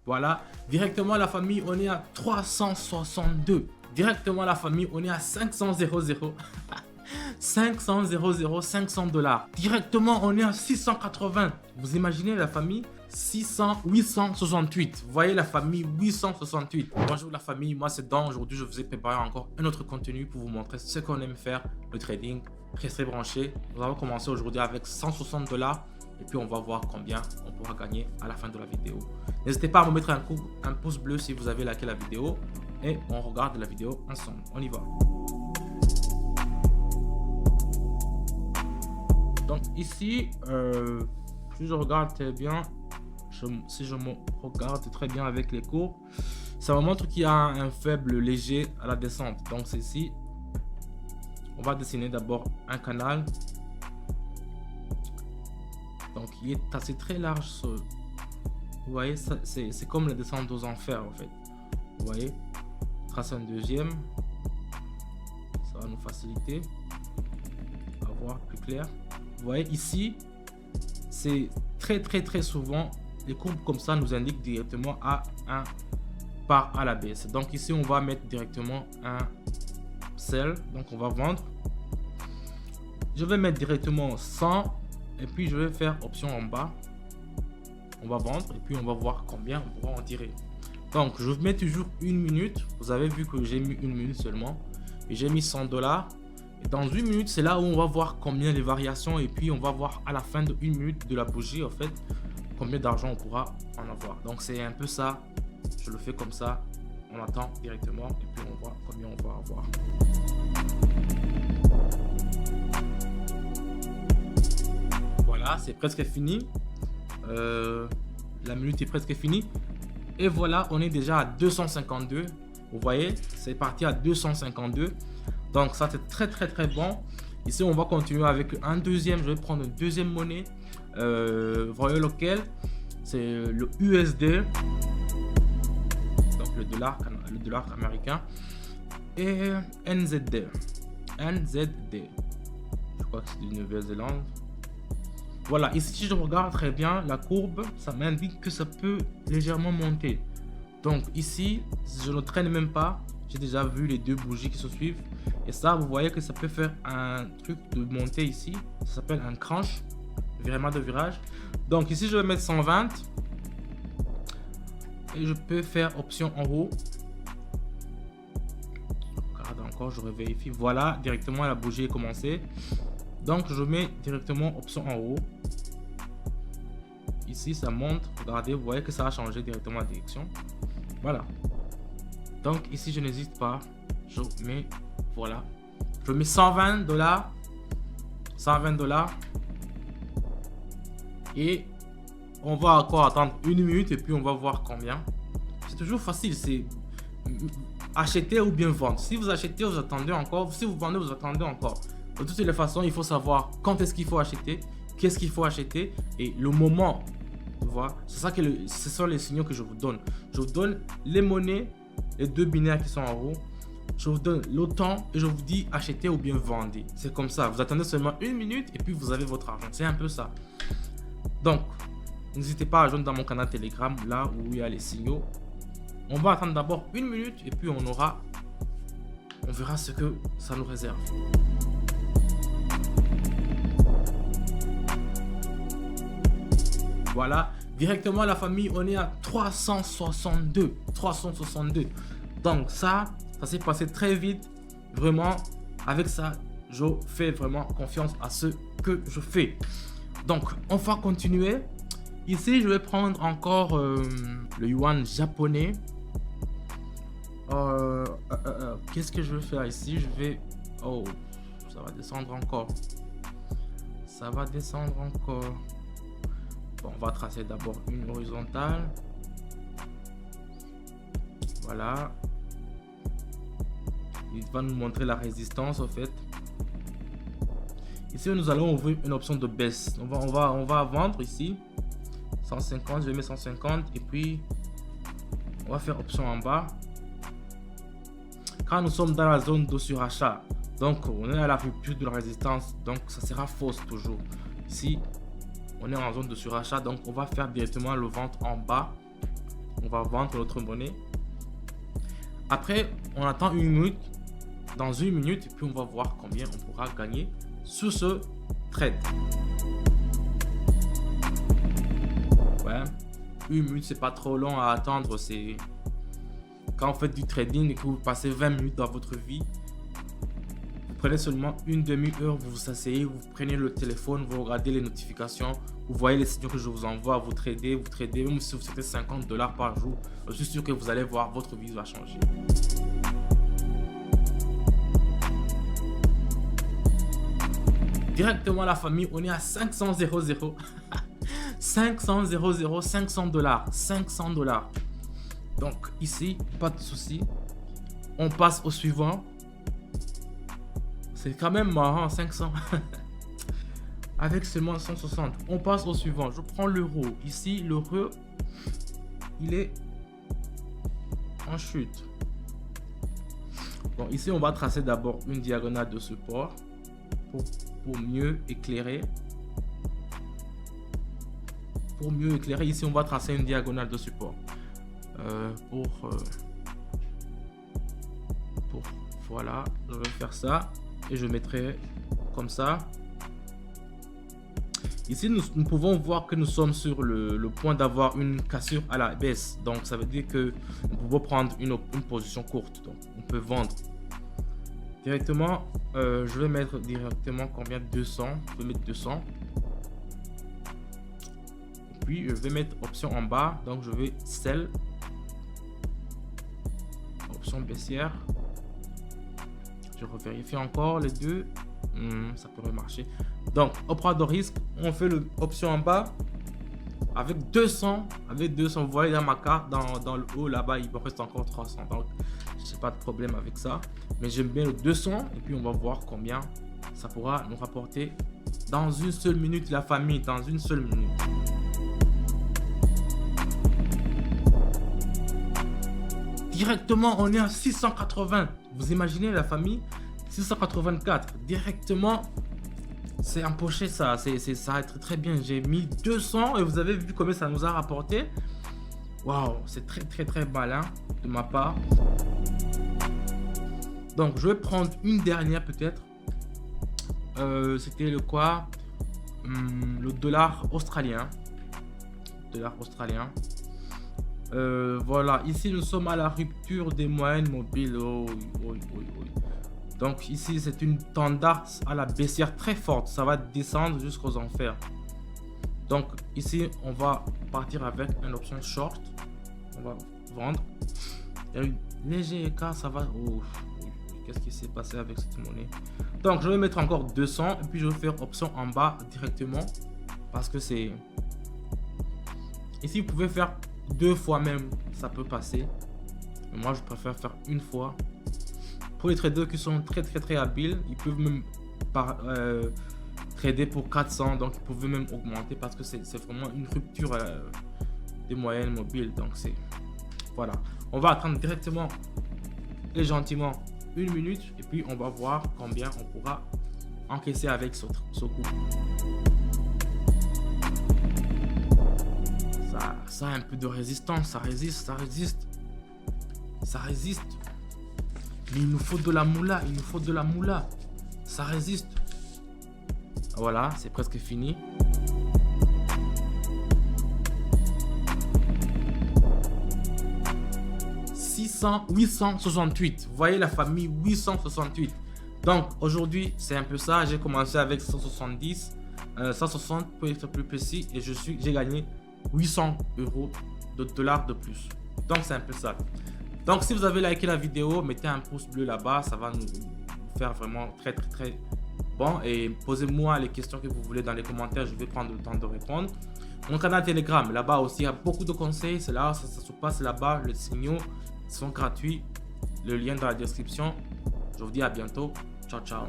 Voilà, directement la famille, on est à 362. Directement la famille, on est à 500 000. 500 000, 500 $. Directement, on est à 680. Vous imaginez la famille? 868. Vous voyez la famille 868. Bonjour la famille, moi c'est Dan. Aujourd'hui, je vous ai préparé encore un autre contenu pour vous montrer ce qu'on aime faire, le trading. Restez branchés. Nous allons commencer aujourd'hui avec 160 $. Et puis on va voir combien on pourra gagner à la fin de la vidéo. N'hésitez pas à me mettre un pouce bleu si vous avez liké la vidéo. Et on regarde la vidéo ensemble. On y va. Donc ici, si je regarde très bien, si je me regarde très bien avec les courbes, ça me montre qu'il y a un faible léger à la descente. Donc c'est ici. On va dessiner d'abord un canal. Donc il est assez très large. Vous voyez, c'est comme la descente aux enfers en fait. Vous voyez, trace un deuxième. Ça va nous faciliter à voir plus clair. Vous voyez ici, c'est très souvent les courbes comme ça nous indiquent directement à un part à la baisse. Donc ici on va mettre directement un sell. Donc on va vendre. Je vais mettre directement 100 et puis je vais faire option en bas. On va vendre et puis on va voir combien on pourra en tirer. Donc je mets toujours une minute. Vous avez vu que j'ai mis une minute seulement et j'ai mis 100 $. Et dans une minute, c'est là où on va voir combien les variations et puis on va voir à la fin de une minute de la bougie en fait combien d'argent on pourra en avoir. Donc c'est un peu ça. Je le fais comme ça. On attend directement et puis on voit combien on va avoir. Voilà, c'est presque fini. La minute est presque finie. Et voilà, on est déjà à 252. Vous voyez, c'est parti à 252. Donc ça c'est très bon. Ici on va continuer avec un deuxième. Je vais prendre une deuxième monnaie. Vous voyez lequel? C'est le USD. Donc le dollar américain. Et NZD. Je crois que c'est du Nouvelle-Zélande. Voilà, ici si je regarde très bien la courbe, ça m'indique que ça peut légèrement monter. Donc ici, je ne traîne même pas. J'ai déjà vu les deux bougies qui se suivent. Et ça, vous voyez que ça peut faire un truc de montée ici. Ça s'appelle un crunch, virement de virage. Donc ici, je vais mettre 120. Et je peux faire option en haut. Regarde encore, je vérifie. Voilà, directement la bougie est commencée. Donc je mets directement option en haut. Ici ça monte, regardez, vous voyez que ça a changé directement la direction. Voilà. Donc ici je n'hésite pas, je mets, voilà, je mets 120 $, 120 $. Et on va encore attendre une minute et puis on va voir combien. C'est toujours facile, c'est acheter ou bien vendre. Si vous achetez, vous attendez encore. Si vous vendez, vous attendez encore. De toutes les façons, il faut savoir quand est-ce qu'il faut acheter, qu'est-ce qu'il faut acheter et le moment. Tu vois, c'est ça que ce sont les signaux que je vous donne. Je vous donne les monnaies, les deux binaires qui sont en haut. Je vous donne le temps et je vous dis acheter ou bien vendre. C'est comme ça. Vous attendez seulement une minute et puis vous avez votre argent. C'est un peu ça. Donc, n'hésitez pas à rejoindre dans mon canal Telegram, là où il y a les signaux. On va attendre d'abord une minute et puis on verra ce que ça nous réserve. Voilà, directement la famille, on est à 362. Donc ça s'est passé très vite. Vraiment, avec ça, je fais vraiment confiance à ce que je fais. Donc, on va continuer. Ici, je vais prendre encore le yuan japonais. Qu'est-ce que je vais faire ici? Je vais... Oh, ça va descendre encore. Ça va descendre encore. Bon, on va tracer d'abord une horizontale. Voilà. Il va nous montrer la résistance en fait. Ici, nous allons ouvrir une option de baisse. On va vendre ici. 150, je vais mettre 150 et puis on va faire option en bas. Quand nous sommes dans la zone de surachat, donc on est à la rupture de la résistance, donc ça sera fausse toujours. Ici, on est en zone de surachat, donc on va faire directement le vente en bas. On va vendre notre monnaie. Après, on attend 1 minute. Dans 1 minute, et puis on va voir combien on pourra gagner sur ce trade. Ouais, 1 minute, c'est pas trop long à attendre. C'est quand vous faites du trading et que vous passez 20 minutes dans votre vie. Vous prenez seulement une demi-heure, vous vous asseyez, vous prenez le téléphone, vous regardez les notifications, vous voyez les signaux que je vous envoie, vous tradez, même si vous faites $50 par jour, je suis sûr que vous allez voir, votre vie va changer. Directement la famille, on est à 500 $. 500 $, 500 $, 500 $. Donc ici, pas de souci. On passe au suivant. C'est quand même marrant, 500. Avec seulement 160. On passe au suivant. Je prends l'euro. Ici, l'euro, il est en chute. Bon, ici, on va tracer d'abord une diagonale de support pour mieux éclairer. Pour mieux éclairer, ici, on va tracer une diagonale de support. Voilà, je vais faire ça et je mettrai comme ça. Ici, nous pouvons voir que nous sommes sur le point d'avoir une cassure à la baisse. Donc, ça veut dire que nous pouvons prendre une position courte. Donc, on peut vendre directement. Je vais mettre directement combien? 200. Je vais mettre 200. Et puis, je vais mettre option en bas. Donc, je vais sell. Option baissière. Je revérifie encore les deux. Ça pourrait marcher. Donc, au prix de risque, on fait l'option en bas avec 200. Avec 200, vous voyez dans ma carte, dans le haut là-bas, il me reste encore 300. Donc, je n'ai pas de problème avec ça. Mais j'aime bien le 200. Et puis, on va voir combien ça pourra nous rapporter dans une seule minute, la famille. Dans une seule minute. Directement, on est à 680. Vous imaginez la famille? 684. Directement, c'est empoché ça. Ça va être très bien. J'ai mis 200 et vous avez vu combien ça nous a rapporté. Waouh, c'est très malin de ma part. Donc, je vais prendre une dernière peut-être. C'était le quoi? Le dollar australien. Voilà, ici nous sommes à la rupture des moyennes mobiles. Donc ici c'est une tendance à la baissière très forte, ça va descendre jusqu'aux enfers. Donc ici on va partir avec une option short, on va vendre. Il y a un léger écart, ça va. Qu'est-ce qui s'est passé avec cette monnaie? Donc je vais mettre encore 200 et puis je vais faire option en bas directement parce que c'est ici vous pouvez faire 2 fois même, ça peut passer. Mais moi je préfère faire une fois. Pour les traders qui sont très habiles, ils peuvent même trader pour 400, donc ils peuvent même augmenter parce que c'est vraiment une rupture des moyennes mobiles. Donc c'est voilà, on va attendre directement et gentiment 1 minute et puis on va voir combien on pourra encaisser avec ce coup. Ça a un peu de résistance, ça résiste. Mais il nous faut de la moula, ça résiste. Voilà, c'est presque fini. « 868. Vous voyez la famille, 868. Donc aujourd'hui, c'est un peu ça. J'ai commencé avec 170, 160 pour être plus précis. Et j'ai gagné 800 € de dollars de plus. Donc c'est un peu ça. Donc si vous avez liké la vidéo, mettez un pouce bleu là-bas, ça va nous faire vraiment très bon. Et posez-moi les questions que vous voulez dans les commentaires, je vais prendre le temps de répondre. Mon canal Telegram, là-bas aussi il y a beaucoup de conseils, c'est là, ça se passe là-bas, les signaux sont gratuits, le lien dans la description. Je vous dis à bientôt, ciao.